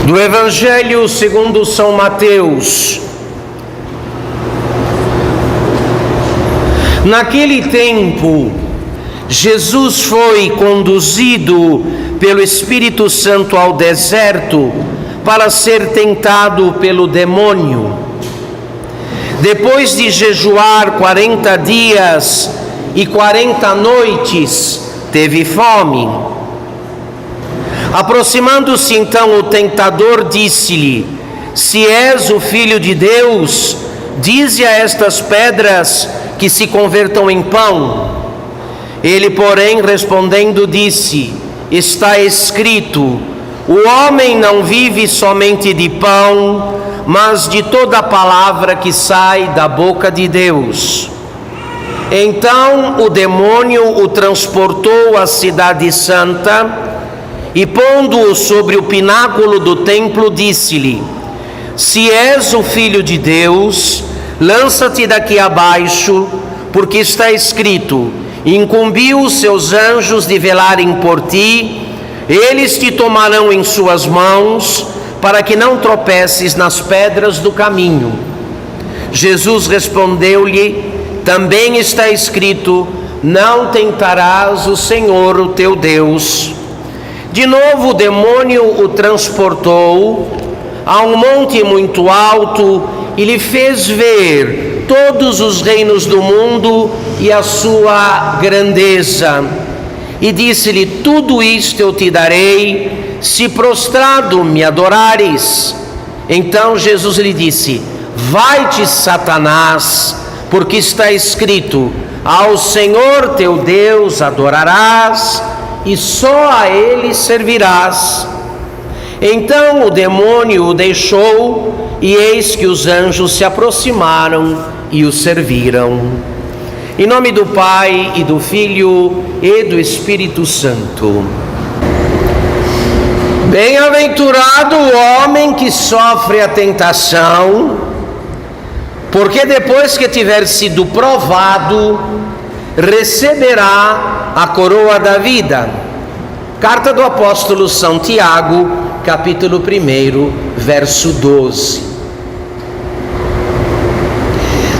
Do Evangelho segundo São Mateus. Naquele tempo, Jesus foi conduzido pelo Espírito Santo ao deserto para ser tentado pelo demônio. Depois de jejuar 40 dias e 40 noites, teve fome. Aproximando-se então o tentador, disse-lhe: Se és o Filho de Deus, dize a estas pedras que se convertam em pão. Ele, porém, respondendo, disse: Está escrito: O homem não vive somente de pão, mas de toda palavra que sai da boca de Deus. Então o demônio o transportou à cidade santa e, pondo-o sobre o pináculo do templo, disse-lhe: Se és o Filho de Deus, lança-te daqui abaixo, porque está escrito: Incumbiu os seus anjos de velarem por ti, eles te tomarão em suas mãos, para que não tropeces nas pedras do caminho. Jesus respondeu-lhe: Também está escrito: Não tentarás o Senhor, o teu Deus. De novo o demônio o transportou a um monte muito alto e lhe fez ver todos os reinos do mundo e a sua grandeza. E disse-lhe: Tudo isto eu te darei, se prostrado me adorares. Então Jesus lhe disse: Vai-te, Satanás, porque está escrito: Ao Senhor teu Deus adorarás, e só a Ele servirás. Então o demônio o deixou, e eis que os anjos se aproximaram e o serviram. Em nome do Pai, e do Filho, e do Espírito Santo. Bem-aventurado o homem que sofre a tentação, porque depois que tiver sido provado, receberá a coroa da vida. Carta do apóstolo São Tiago, capítulo 1, verso 12.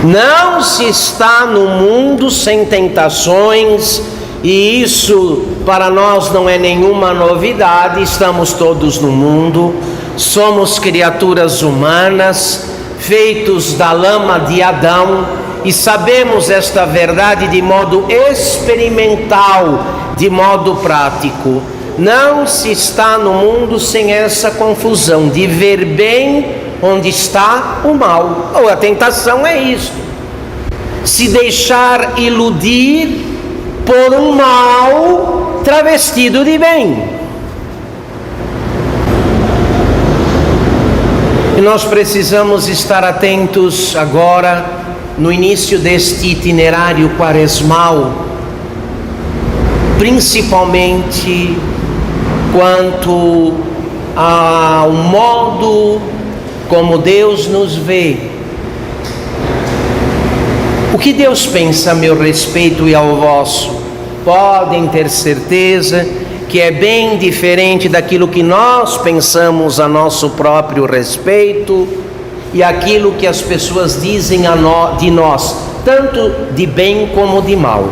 Não se está no mundo sem tentações, e isso para nós não é nenhuma novidade. Estamos todos no mundo, somos criaturas humanas, feitos da lama de Adão, e sabemos esta verdade de modo experimental, de modo prático. Não se está no mundo sem essa confusão de ver bem onde está o mal. Ou a tentação é isto: se deixar iludir por um mal travestido de bem. E nós precisamos estar atentos agora, no início deste itinerário quaresmal, principalmente quanto ao modo como Deus nos vê. O que Deus pensa a meu respeito e ao vosso? Podem ter certeza que é bem diferente daquilo que nós pensamos a nosso próprio respeito e aquilo que as pessoas dizem de nós, tanto de bem como de mal.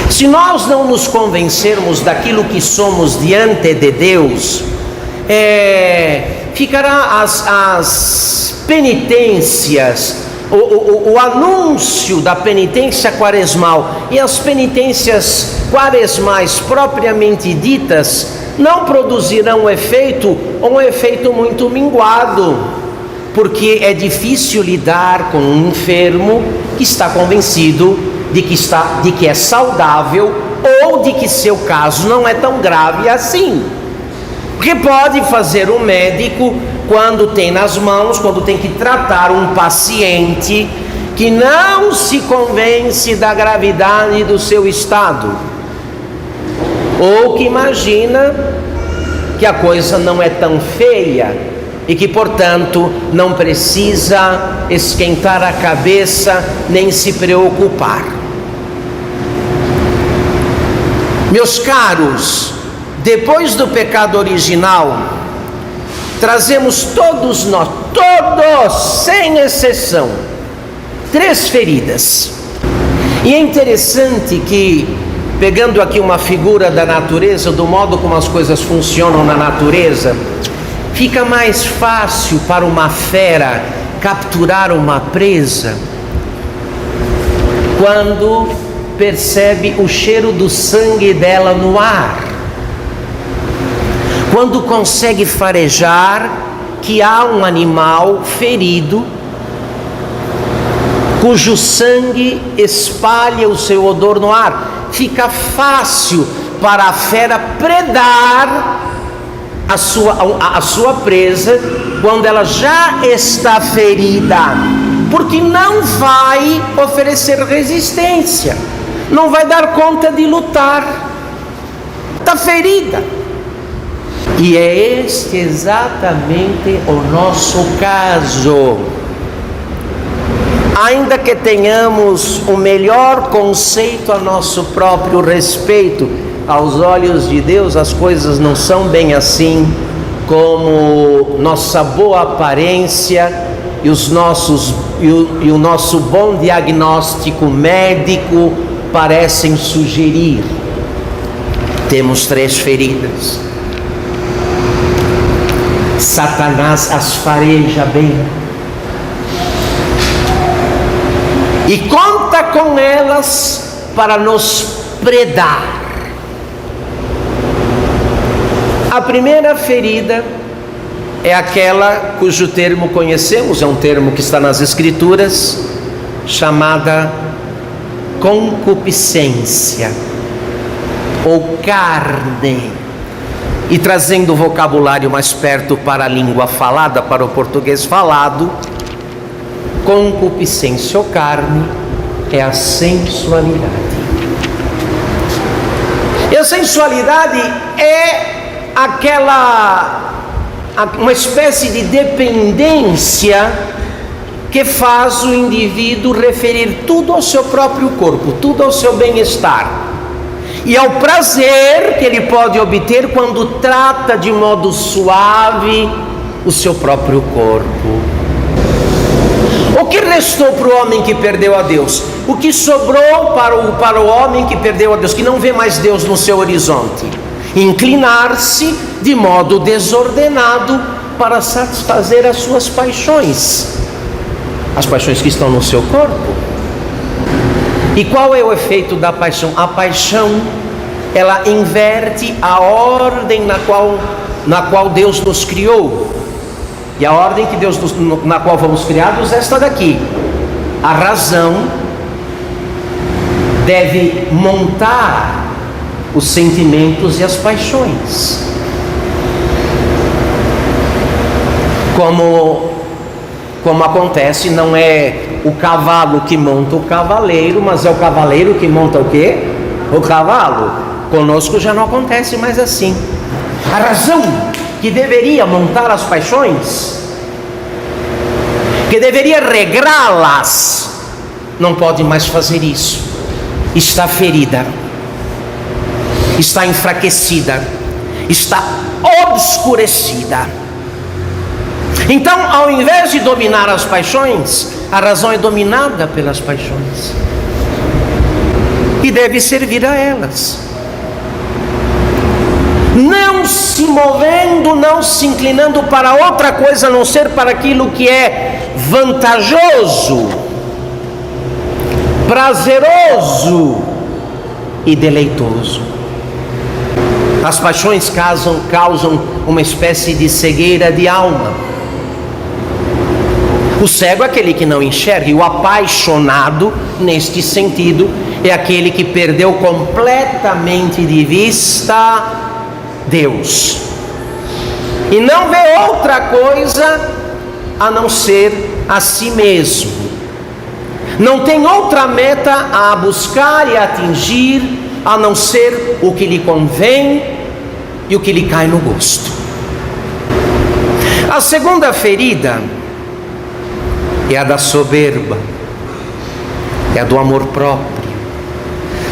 Se nós não nos convencermos daquilo que somos diante de Deus, ficará as penitências, o anúncio da penitência quaresmal e as penitências quaresmais propriamente ditas não produzirão um efeito muito minguado, porque é difícil lidar com um enfermo que está convencido de que é saudável, ou de que seu caso não é tão grave assim. O que pode fazer o médico quando tem nas mãos, quando tem que tratar um paciente que não se convence da gravidade do seu estado, ou que imagina que a coisa não é tão feia e que, portanto, não precisa esquentar a cabeça nem se preocupar. Meus caros, depois do pecado original, trazemos todos nós, todos, sem exceção, 3 feridas. E é interessante que, pegando aqui uma figura da natureza, do modo como as coisas funcionam na natureza, fica mais fácil para uma fera capturar uma presa quando percebe o cheiro do sangue dela no ar, quando consegue farejar que há um animal ferido cujo sangue espalha o seu odor no ar. Fica fácil para a fera predar a sua presa quando ela já está ferida, porque não vai oferecer resistência, não vai dar conta de lutar, está ferida. E é este exatamente o nosso caso. Ainda que tenhamos o melhor conceito a nosso próprio respeito, aos olhos de Deus as coisas não são bem assim como nossa boa aparência e o nosso bom diagnóstico médico parecem sugerir. Temos 3 feridas. Satanás as fareja bem e conta com elas para nos predar. A primeira ferida é aquela cujo termo conhecemos, é um termo que está nas Escrituras, chamada concupiscência ou carne. E trazendo o vocabulário mais perto para a língua falada, para o português falado, concupiscência ou carne é a sensualidade. E a sensualidade é uma espécie de dependência que faz o indivíduo referir tudo ao seu próprio corpo, tudo ao seu bem-estar e ao prazer que ele pode obter quando trata de modo suave o seu próprio corpo. O que restou para o homem que perdeu a Deus? O que sobrou para o homem que perdeu a Deus, que não vê mais Deus no seu horizonte? Inclinar-se de modo desordenado para satisfazer as suas paixões, as paixões que estão no seu corpo. E qual é o efeito da paixão? A paixão, ela inverte a ordem na qual Deus nos criou. E a ordem na qual fomos criados é esta daqui. A razão deve montar os sentimentos e as paixões. Como acontece, não é o cavalo que monta o cavaleiro, mas é o cavaleiro que monta o quê? O cavalo. Conosco já não acontece mais assim. A razão que deveria montar as paixões, que deveria regrá-las, não pode mais fazer isso. Está ferida, está enfraquecida, está obscurecida. Então, ao invés de dominar as paixões, a razão é dominada pelas paixões e deve servir a elas, não se movendo, não se inclinando para outra coisa a não ser para aquilo que é vantajoso, prazeroso e deleitoso. As paixões causam uma espécie de cegueira de alma. O cego é aquele que não enxerga, e o apaixonado, neste sentido, é aquele que perdeu completamente de vista Deus e não vê outra coisa a não ser a si mesmo. Não tem outra meta a buscar e a atingir a não ser o que lhe convém e o que lhe cai no gosto. A segunda ferida é a da soberba, é a do amor próprio.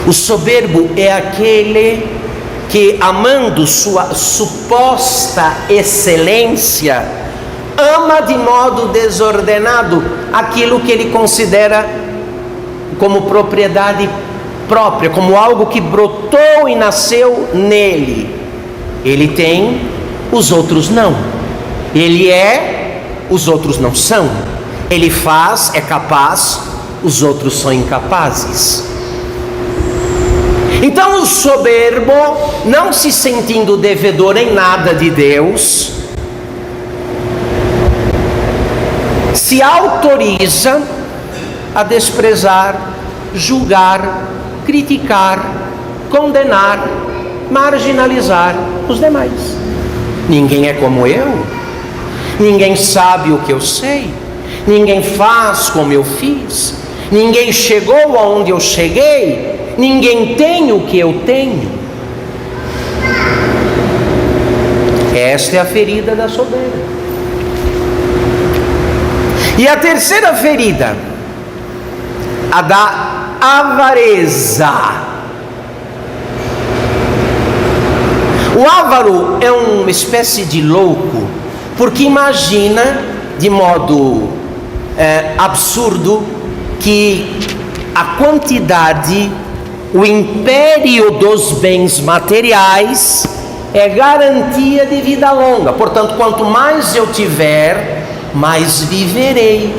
O soberbo é aquele que, amando sua suposta excelência, ama de modo desordenado aquilo que ele considera como propriedade própria, como algo que brotou e nasceu nele. Ele tem, os outros não. Ele é, os outros não são. Ele faz, é capaz, os outros são incapazes. Então o soberbo, não se sentindo devedor em nada de Deus, se autoriza a desprezar, julgar, criticar, condenar, marginalizar os demais. Ninguém é como eu, ninguém sabe o que eu sei, ninguém faz como eu fiz, ninguém chegou aonde eu cheguei, ninguém tem o que eu tenho. Esta é a ferida da soberba. E a terceira ferida, a da avareza. O avaro é uma espécie de louco, porque imagina de modo absurdo que a quantidade, o império dos bens materiais é garantia de vida longa. Portanto, quanto mais eu tiver, mais viverei,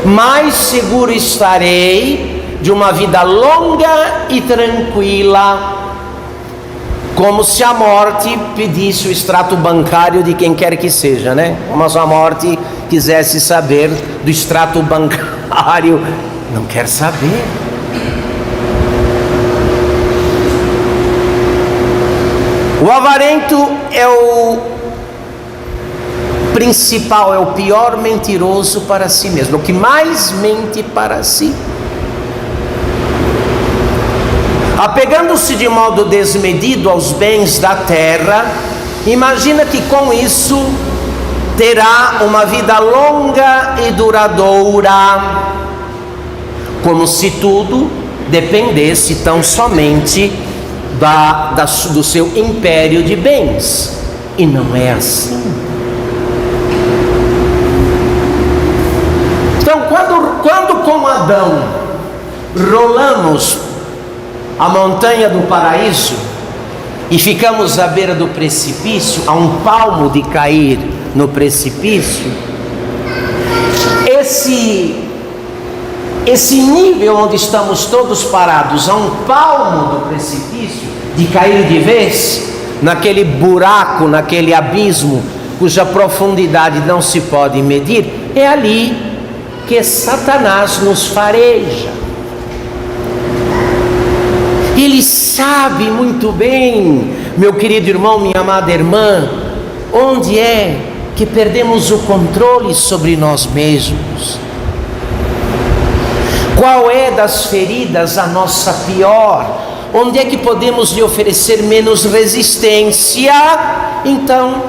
mais seguro estarei de uma vida longa e tranquila, como se a morte pedisse o extrato bancário de quem quer que seja, né? Como se a morte quisesse saber do extrato bancário, não quer saber. O avarento é o principal, é o pior mentiroso para si mesmo, o que mais mente para si. Apegando-se de modo desmedido aos bens da terra, imagina que com isso terá uma vida longa e duradoura, como se tudo dependesse tão somente do seu império de bens. E não é assim. Então, quando com Adão rolamos a montanha do paraíso e ficamos à beira do precipício, a um palmo de cair no precipício, esse nível onde estamos todos parados, a um palmo do precipício, de cair de vez naquele buraco, naquele abismo cuja profundidade não se pode medir, é ali que Satanás nos fareja. Ele sabe muito bem, meu querido irmão, minha amada irmã, onde é que perdemos o controle sobre nós mesmos. Qual é das feridas a nossa pior? Onde é que podemos lhe oferecer menos resistência? Então,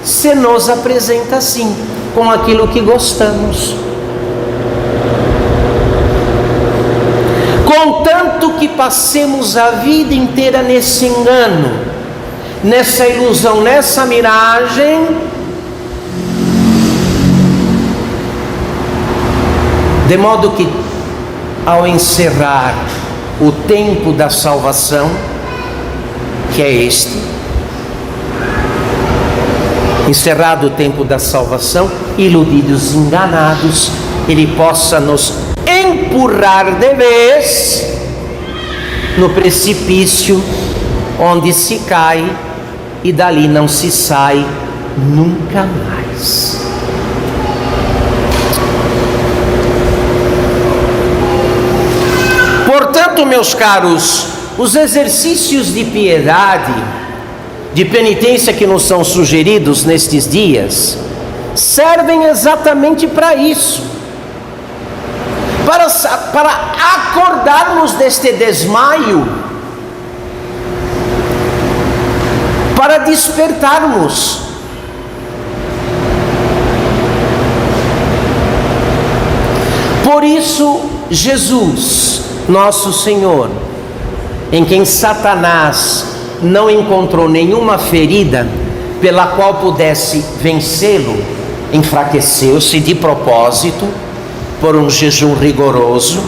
se nos apresenta assim, com aquilo que gostamos. Contanto que passemos a vida inteira nesse engano, nessa ilusão, nessa miragem, de modo que ao encerrar o tempo da salvação, que é este, encerrado o tempo da salvação, iludidos, enganados, ele possa nos empurrar de vez no precipício onde se cai e dali não se sai nunca mais. Portanto, meus caros, os exercícios de piedade, de penitência que nos são sugeridos nestes dias, servem exatamente para isso, para acordarmos deste desmaio, para despertarmos. Por isso, Jesus, nosso Senhor, em quem Satanás não encontrou nenhuma ferida pela qual pudesse vencê-lo, enfraqueceu-se de propósito por um jejum rigoroso.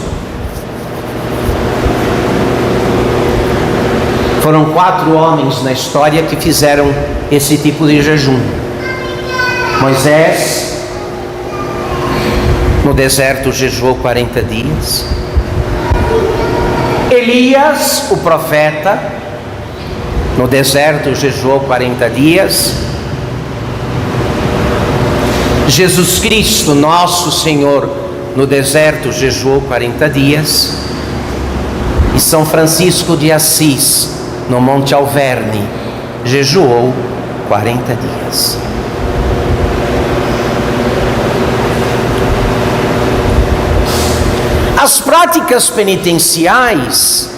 Foram 4 homens na história que fizeram esse tipo de jejum. Moisés, no deserto, jejuou 40 dias. Elias, o profeta, no deserto, jejuou 40 dias. Jesus Cristo, nosso Senhor, no deserto, jejuou 40 dias. E São Francisco de Assis, no Monte Alverne, jejuou 40 dias. As práticas penitenciais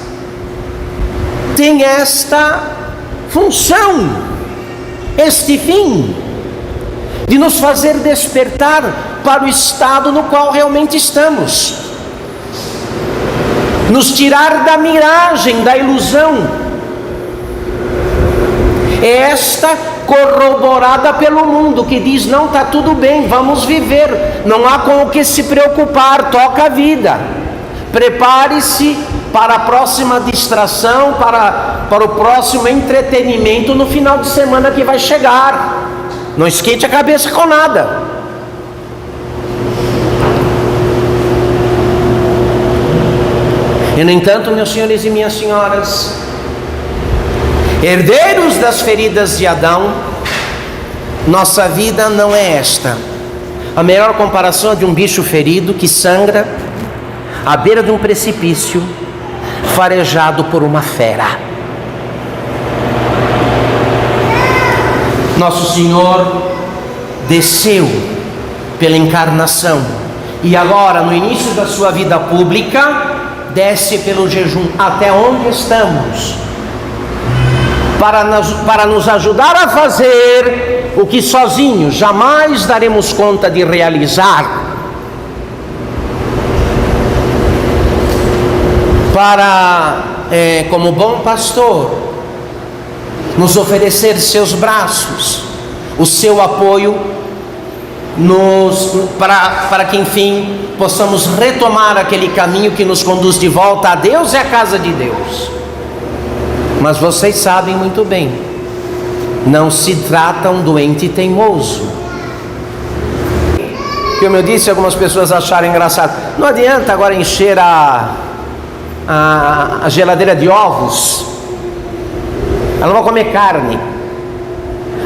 têm esta função, este fim, de nos fazer despertar para o estado no qual realmente estamos, nos tirar da miragem, da ilusão. Esta corroborada pelo mundo que diz: não, está tudo bem, vamos viver, não há com o que se preocupar, toca a vida, prepare-se para a próxima distração, para o próximo entretenimento no final de semana que vai chegar, não esquente a cabeça com nada. E no entanto, meus senhores e minhas senhoras, herdeiros das feridas de Adão, nossa vida não é esta. A melhor comparação é de um bicho ferido que sangra à beira de um precipício, farejado por uma fera. Nosso Senhor desceu pela encarnação e agora, no início da sua vida pública, desce pelo jejum até onde estamos, para nos ajudar a fazer o que sozinhos jamais daremos conta de realizar, para, como bom pastor, nos oferecer seus braços, o seu apoio, para que enfim possamos retomar aquele caminho que nos conduz de volta a Deus e à casa de Deus. Mas vocês sabem muito bem, não se trata um doente teimoso. Como eu disse, algumas pessoas acharam engraçado. Não adianta agora encher a geladeira de ovos, ela não vai comer carne.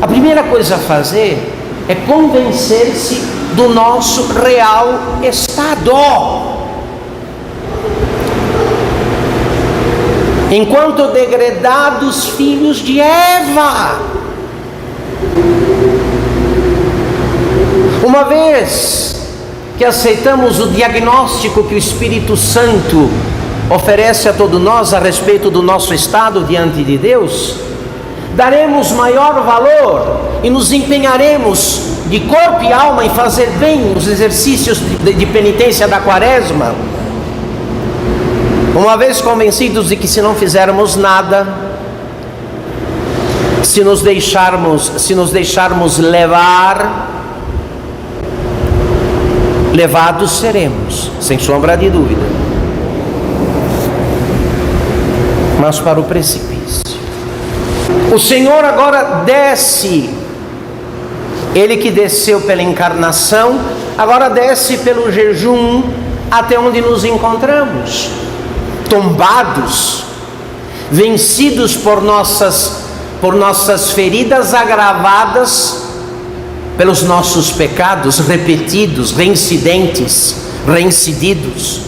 A primeira coisa a fazer é convencer-se do nosso real estado. Enquanto degredados filhos de Eva, uma vez que aceitamos o diagnóstico que o Espírito Santo oferece a todos nós a respeito do nosso estado diante de Deus, daremos maior valor e nos empenharemos de corpo e alma em fazer bem os exercícios de penitência da quaresma, uma vez convencidos de que se não fizermos nada, se nos deixarmos levados seremos, sem sombra de dúvida, mas para o precipício. O Senhor agora desce, Ele que desceu pela encarnação, agora desce pelo jejum até onde nos encontramos, tombados, vencidos por nossas feridas agravadas pelos nossos pecados repetidos, reincididos.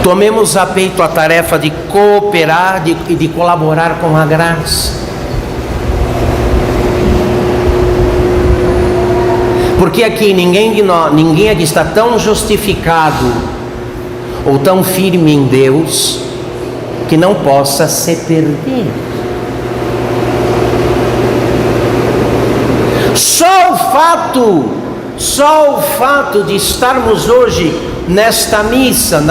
Tomemos a peito a tarefa de cooperar e de colaborar com a graça, porque aqui ninguém aqui está tão justificado ou tão firme em Deus que não possa se perder. Só o fato de estarmos hoje nesta missa,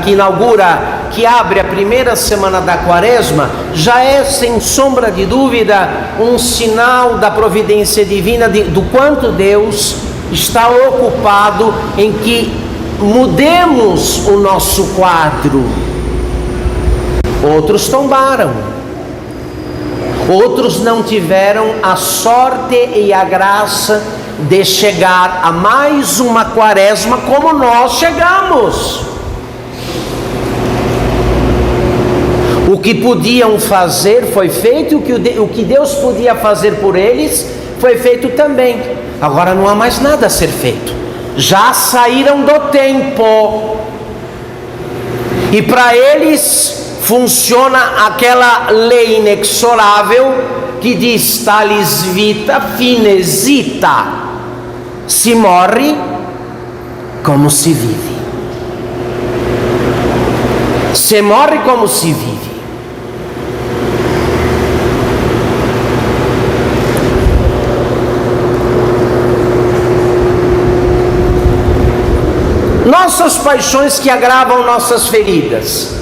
que inaugura, que abre a primeira semana da Quaresma, já é, sem sombra de dúvida, um sinal da providência divina, do quanto Deus está ocupado em que mudemos o nosso quadro. Outros tombaram, outros não tiveram a sorte e a graça de chegar a mais uma Quaresma como nós chegamos. O que podiam fazer foi feito, o que Deus podia fazer por eles foi feito também. Agora não há mais nada a ser feito, já saíram do tempo, e para eles funciona aquela lei inexorável que diz: talis vita fines vita, se morre como se vive, se morre como se vive. Nossas paixões que agravam nossas feridas,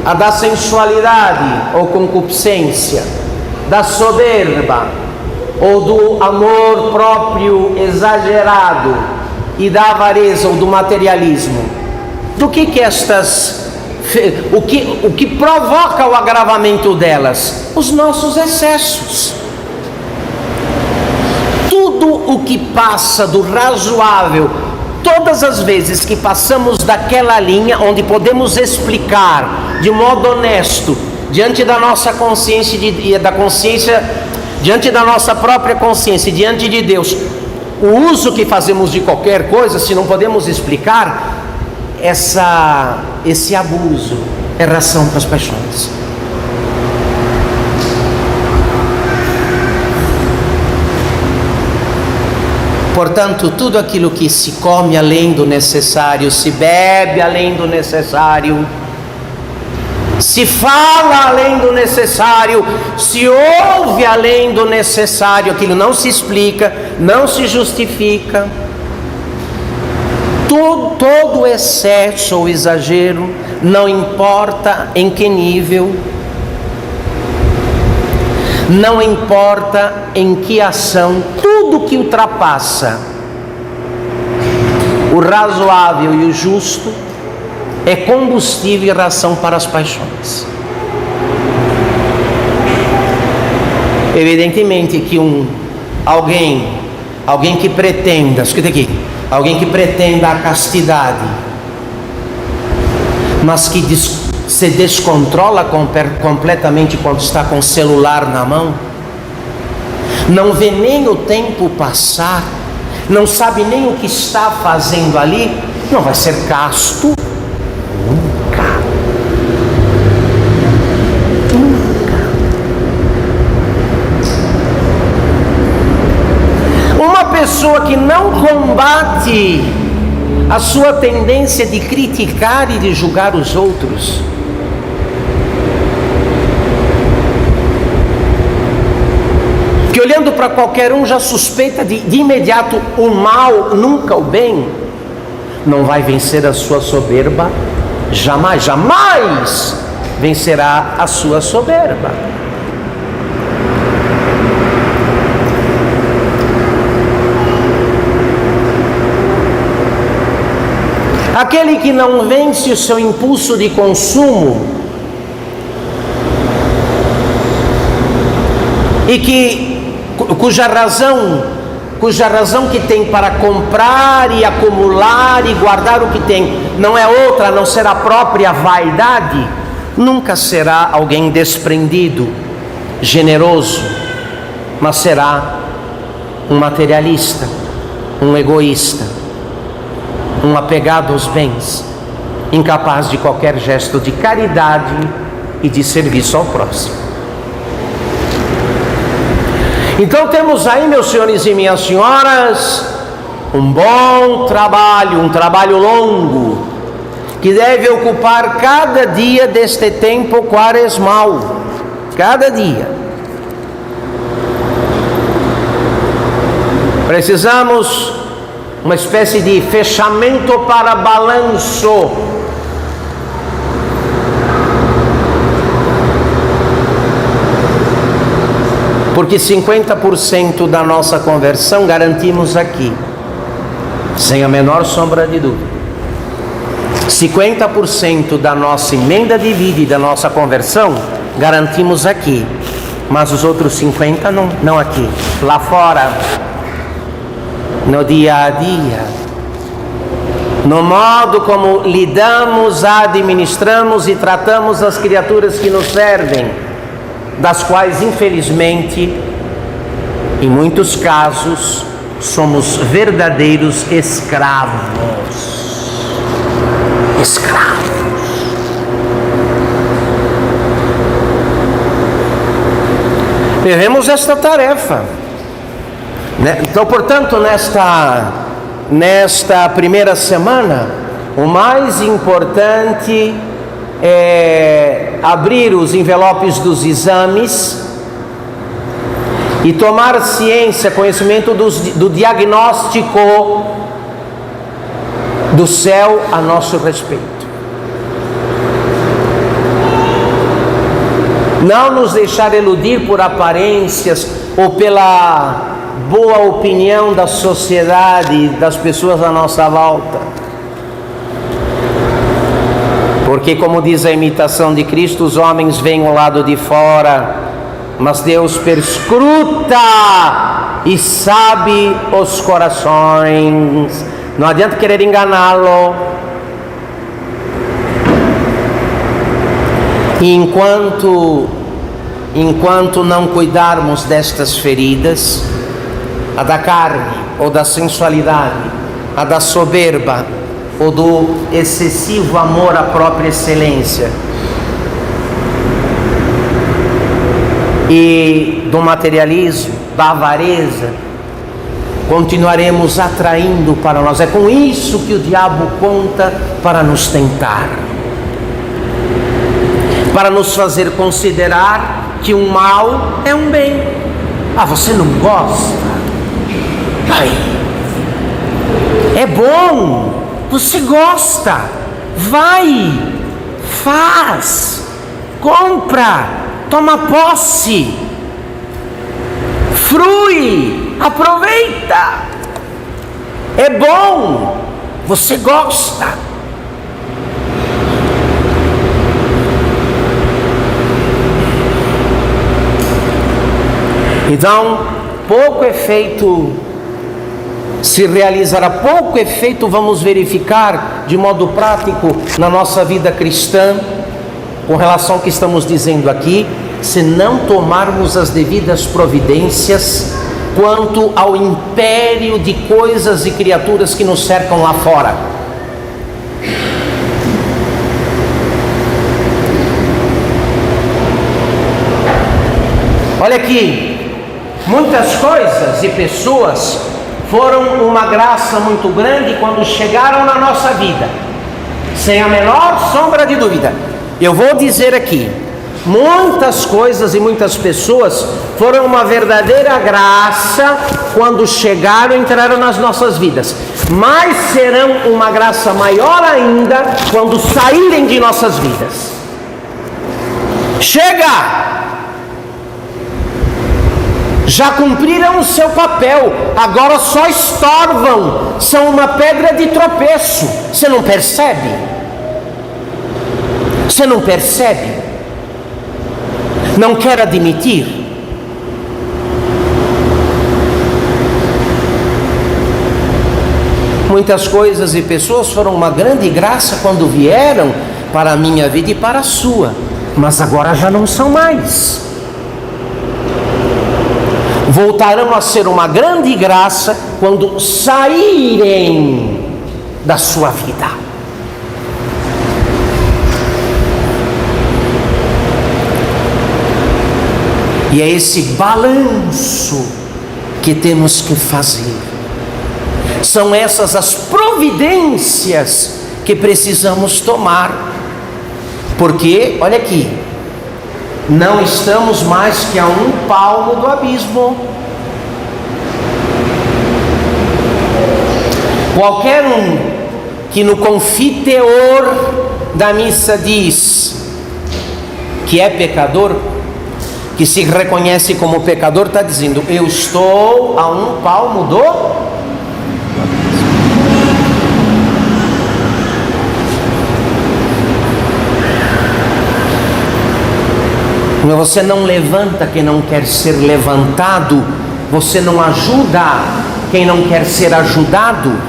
a da sensualidade ou concupiscência, da soberba ou do amor próprio exagerado e da avareza ou do materialismo. Do que estas, o que provoca o agravamento delas? Os nossos excessos. Tudo o que passa do razoável, todas as vezes que passamos daquela linha onde podemos explicar de modo honesto, diante da nossa consciência diante da nossa própria consciência, diante de Deus, o uso que fazemos de qualquer coisa, se não podemos explicar, esse abuso é ração para as paixões. Portanto, tudo aquilo que se come além do necessário, se bebe além do necessário, se fala além do necessário, se ouve além do necessário, aquilo não se explica, não se justifica. Todo excesso ou exagero, não importa em que nível, não importa em que ação, tudo que ultrapassa o razoável e o justo é combustível e ração para as paixões. Evidentemente que alguém que pretenda, escuta aqui, alguém que pretenda a castidade, mas que se descontrola completamente quando está com o celular na mão, não vê nem o tempo passar, não sabe nem o que está fazendo ali, não vai ser casto nunca. Uma pessoa que não combate a sua tendência de criticar e de julgar os outros, que olhando para qualquer um já suspeita de imediato o mal, nunca o bem, não vai vencer a sua soberba, jamais vencerá a sua soberba. Aquele que não vence o seu impulso de consumo e cuja razão que tem para comprar e acumular e guardar o que tem não é outra a não ser a própria vaidade, nunca será alguém desprendido, generoso, mas será um materialista, um egoísta, um apegado aos bens, incapaz de qualquer gesto de caridade e de serviço ao próximo. Então temos aí, meus senhores e minhas senhoras, um bom trabalho, um trabalho longo, que deve ocupar cada dia deste tempo quaresmal, cada dia. Precisamos uma espécie de fechamento para balanço. Porque 50% da nossa conversão garantimos aqui, sem a menor sombra de dúvida. 50% da nossa emenda de vida e da nossa conversão garantimos aqui, mas os outros 50% não aqui, lá fora, no dia a dia, no modo como lidamos, administramos e tratamos as criaturas que nos servem, das quais, infelizmente, em muitos casos, somos verdadeiros escravos. Teremos esta tarefa, né? Então, portanto, nesta primeira semana, o mais importante é abrir os envelopes dos exames e tomar ciência, conhecimento do diagnóstico do céu a nosso respeito. Não nos deixar iludir por aparências ou pela boa opinião da sociedade, das pessoas à nossa volta. Porque, como diz a imitação de Cristo, os homens veem o lado de fora, mas Deus perscruta e sabe os corações. Não adianta querer enganá-lo. E enquanto não cuidarmos destas feridas, a da carne ou da sensualidade, a da soberba ou do excessivo amor à própria excelência e do materialismo, da avareza, continuaremos atraindo para nós. É com isso que o diabo conta para nos tentar, para nos fazer considerar que um mal é um bem. Ah, você não gosta? Ai, é bom, você gosta, vai, faz, compra, toma posse, frui, aproveita, é bom, você gosta. Então, pouco efeito se realizará, pouco efeito vamos verificar de modo prático na nossa vida cristã, com relação ao que estamos dizendo aqui, se não tomarmos as devidas providências quanto ao império de coisas e criaturas que nos cercam lá fora. Olha aqui, muitas coisas e pessoas foram uma graça muito grande quando chegaram na nossa vida, sem a menor sombra de dúvida. Eu vou dizer aqui, muitas coisas e muitas pessoas foram uma verdadeira graça quando chegaram e entraram nas nossas vidas, mas serão uma graça maior ainda quando saírem de nossas vidas. Chega! Já cumpriram o seu papel, agora só estorvam, são uma pedra de tropeço. Você não percebe? Você não percebe? Não quer admitir? Muitas coisas e pessoas foram uma grande graça quando vieram para a minha vida e para a sua, mas agora já não são mais. Voltarão a ser uma grande graça quando saírem da sua vida. E é esse balanço que temos que fazer. São essas as providências que precisamos tomar. Porque, olha aqui, não estamos mais que a um palmo do abismo. Qualquer um que no confiteor da missa diz que é pecador, que se reconhece como pecador, está dizendo: eu estou a um palmo do... Você não levanta quem não quer ser levantado, você não ajuda quem não quer ser ajudado.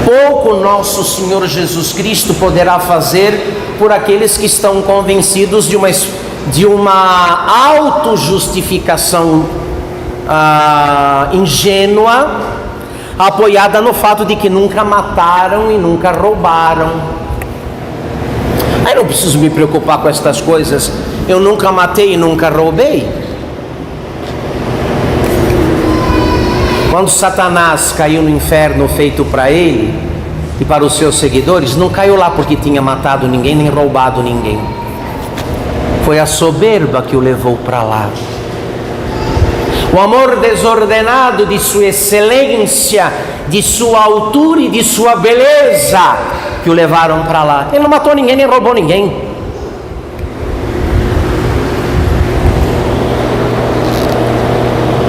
Pouco nosso Senhor Jesus Cristo poderá fazer por aqueles que estão convencidos de uma autojustificação ingênua, apoiada no fato de que nunca mataram e nunca roubaram. Aí não preciso me preocupar com estas coisas, eu nunca matei e nunca roubei. Quando Satanás caiu no inferno feito para ele e para os seus seguidores, não caiu lá porque tinha matado ninguém nem roubado ninguém. Foi a soberba que o levou para lá. O amor desordenado de sua excelência, de sua altura e de sua beleza que o levaram para lá. Ele não matou ninguém nem roubou ninguém.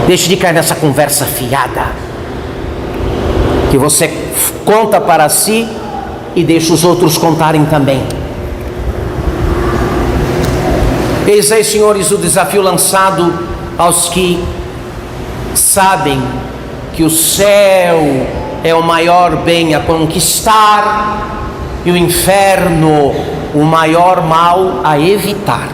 Deixe de cair nessa conversa fiada que você conta para si e deixa os outros contarem também. Eis aí, senhores, o desafio lançado aos que sabem que o céu é o maior bem a conquistar e o inferno o maior mal a evitar.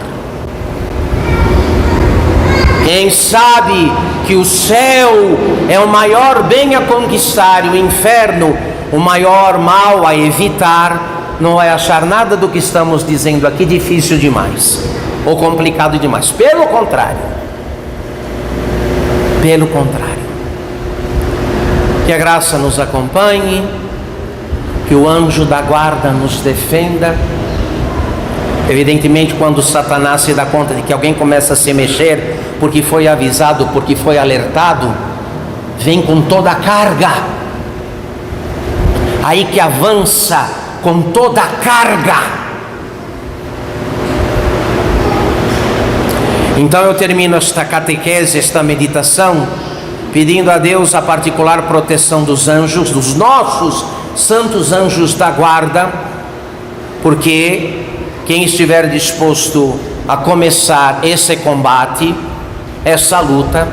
Quem sabe que o céu é o maior bem a conquistar e o inferno o maior mal a evitar, não vai achar nada do que estamos dizendo aqui difícil demais ou complicado demais. Pelo contrário, que a graça nos acompanhe, que o anjo da guarda nos defenda. Evidentemente, quando Satanás se dá conta de que alguém começa a se mexer, porque foi avisado, porque foi alertado, vem com toda a carga. Aí que avança com toda a carga. Então eu termino esta catequese, esta meditação, pedindo a Deus a particular proteção dos anjos, dos nossos santos anjos da guarda, porque quem estiver disposto a começar esse combate, essa luta,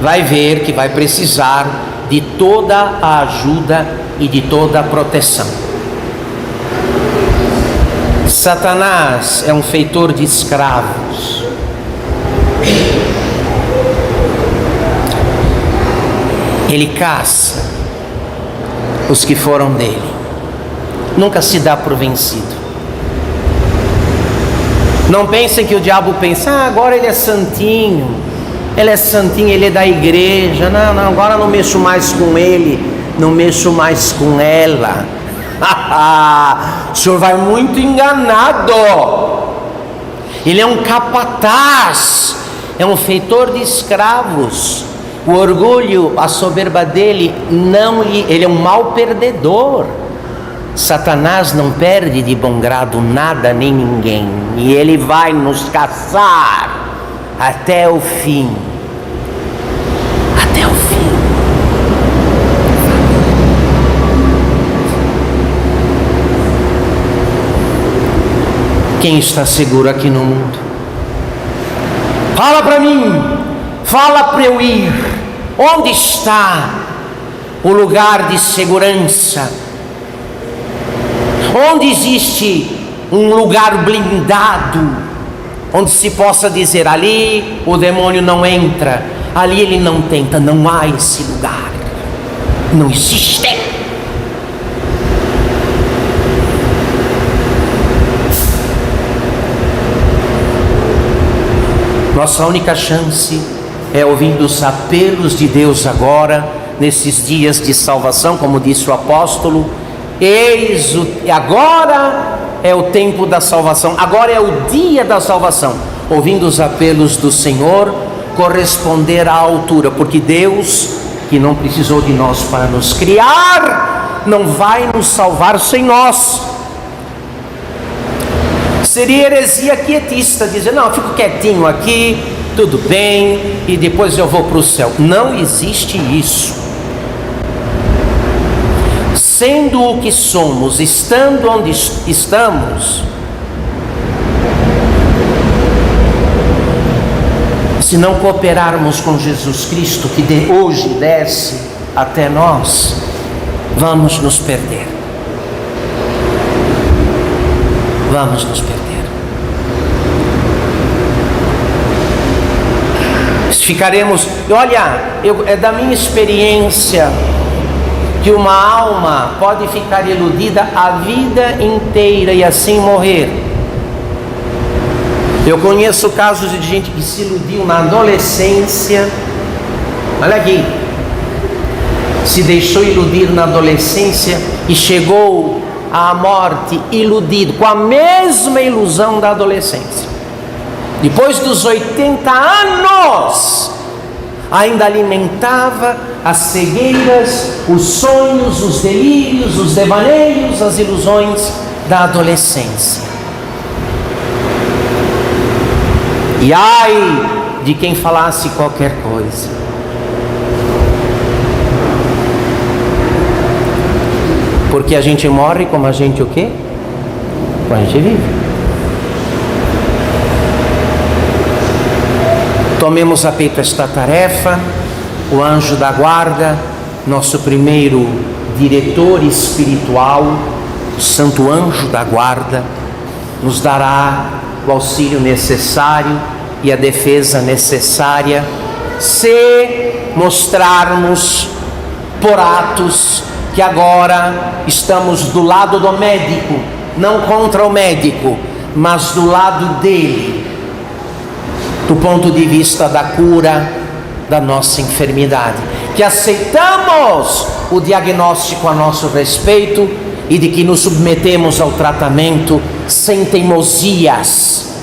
vai ver que vai precisar de toda a ajuda e de toda a proteção. Satanás é um feitor de escravos. Ele caça os que foram dele, nunca se dá por vencido. Não pensem que o diabo pensa: agora ele é santinho, ele é da igreja, não, agora não mexo mais com ele, não mexo mais com ela. O senhor vai muito enganado. Ele é um capataz, é um feitor de escravos. O orgulho, a soberba dele, ele é um mau perdedor. Satanás não perde de bom grado nada nem ninguém, e ele vai nos caçar até o fim. Até o fim. Quem está seguro aqui no mundo? Fala para mim, fala para eu ir. Onde está o lugar de segurança? Onde existe um lugar blindado, onde se possa dizer: ali o demônio não entra, ali ele não tenta? Não há esse lugar, não existe. Nossa única chance é ouvindo os apelos de Deus agora, nesses dias de salvação, como disse o apóstolo. Agora é o tempo da salvação, agora é o dia da salvação. Ouvindo os apelos do Senhor, corresponder à altura, porque Deus que não precisou de nós para nos criar, não vai nos salvar sem nós. Seria heresia quietista dizer, não, eu fico quietinho aqui, tudo bem, e depois eu vou para o céu. Não existe isso. Sendo o que somos, estando onde estamos, se não cooperarmos com Jesus Cristo, que hoje desce até nós, vamos nos perder. Vamos nos perder. Ficaremos, olha, é da minha experiência que uma alma pode ficar iludida a vida inteira e assim morrer. Eu conheço casos de gente que se iludiu na adolescência, olha aqui, se deixou iludir na adolescência e chegou à morte iludido, com a mesma ilusão da adolescência. Depois dos 80 anos, ainda alimentava as cegueiras, os sonhos, os delírios, os devaneios, as ilusões da adolescência. E ai de quem falasse qualquer coisa. Porque a gente morre como a gente o quê? Como a gente vive. Tomemos a peito esta tarefa. O anjo da guarda, nosso primeiro diretor espiritual, o santo anjo da guarda, nos dará o auxílio necessário e a defesa necessária, se mostrarmos por atos que agora estamos do lado do médico, não contra o médico, mas do lado dele, do ponto de vista da cura da nossa enfermidade, que aceitamos o diagnóstico a nosso respeito e de que nos submetemos ao tratamento sem teimosias,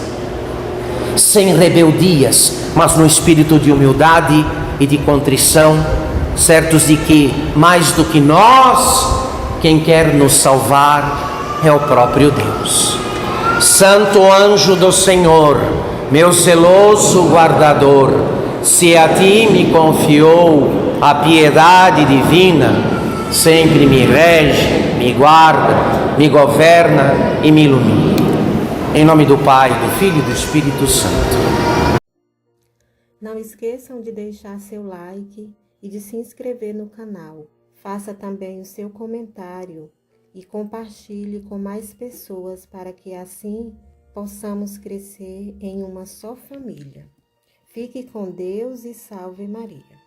sem rebeldias, mas no espírito de humildade e de contrição, certos de que, mais do que nós, quem quer nos salvar é o próprio Deus. Santo anjo do Senhor, meu zeloso guardador, se a ti me confiou a piedade divina, sempre me rege, me guarda, me governa e me ilumina. Em nome do Pai, do Filho e do Espírito Santo. Não esqueçam de deixar seu like e de se inscrever no canal. Faça também o seu comentário e compartilhe com mais pessoas para que assim possamos crescer em uma só família. Fique com Deus e salve Maria.